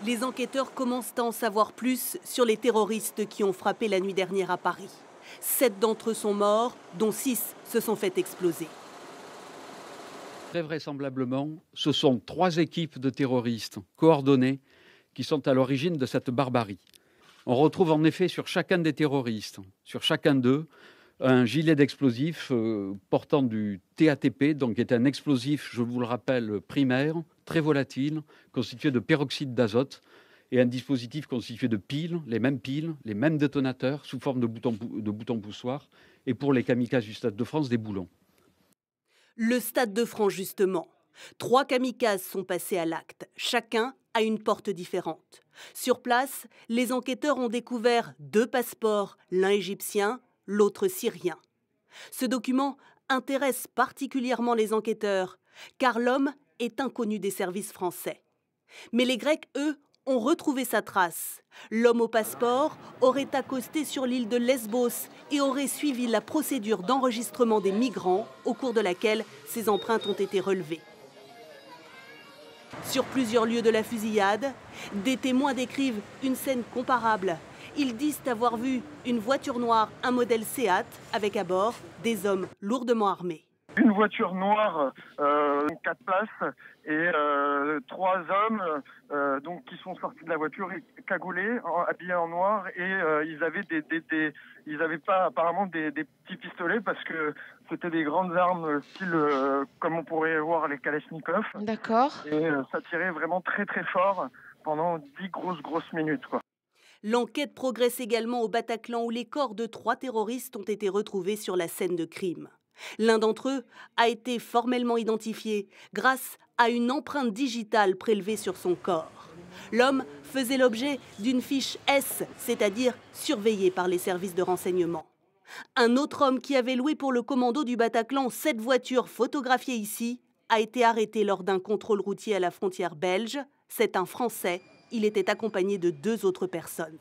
Les enquêteurs commencent à en savoir plus sur les terroristes qui ont frappé la nuit dernière à Paris. 7 d'entre eux sont morts, dont 6 se sont fait exploser. Très vraisemblablement, ce sont 3 équipes de terroristes coordonnées qui sont à l'origine de cette barbarie. On retrouve en effet sur chacun des terroristes, sur chacun d'eux, un gilet d'explosifs portant du TATP, donc qui est un explosif, je vous le rappelle, primaire, très volatile, constitué de peroxyde d'azote, et un dispositif constitué de piles, les mêmes détonateurs, sous forme de boutons poussoirs, et pour les kamikazes du Stade de France, des boulons. Le Stade de France, justement. 3 kamikazes sont passés à l'acte, chacun à une porte différente. Sur place, les enquêteurs ont découvert 2 passeports, l'un égyptien, l'autre syrien. Ce document intéresse particulièrement les enquêteurs, car l'homme est inconnu des services français. Mais les Grecs, eux, ont retrouvé sa trace. L'homme au passeport aurait accosté sur l'île de Lesbos et aurait suivi la procédure d'enregistrement des migrants au cours de laquelle ses empreintes ont été relevées. Sur plusieurs lieux de la fusillade, des témoins décrivent une scène comparable. Ils disent avoir vu une voiture noire, un modèle Seat, avec à bord des hommes lourdement armés. Une voiture noire, 4 places et 3 hommes donc qui sont sortis de la voiture cagoulés, habillés en noir et ils avaient pas apparemment des petits pistolets parce que c'était des grandes armes style comme on pourrait voir les Kalachnikov. D'accord. Et ça tirait vraiment très très fort pendant 10 grosses minutes, quoi. L'enquête progresse également au Bataclan où les corps de 3 terroristes ont été retrouvés sur la scène de crime. L'un d'entre eux a été formellement identifié grâce à une empreinte digitale prélevée sur son corps. L'homme faisait l'objet d'une fiche S, c'est-à-dire surveillé par les services de renseignement. Un autre homme qui avait loué pour le commando du Bataclan 7 voitures photographiées ici a été arrêté lors d'un contrôle routier à la frontière belge. C'est un Français. Il était accompagné de 2 autres personnes.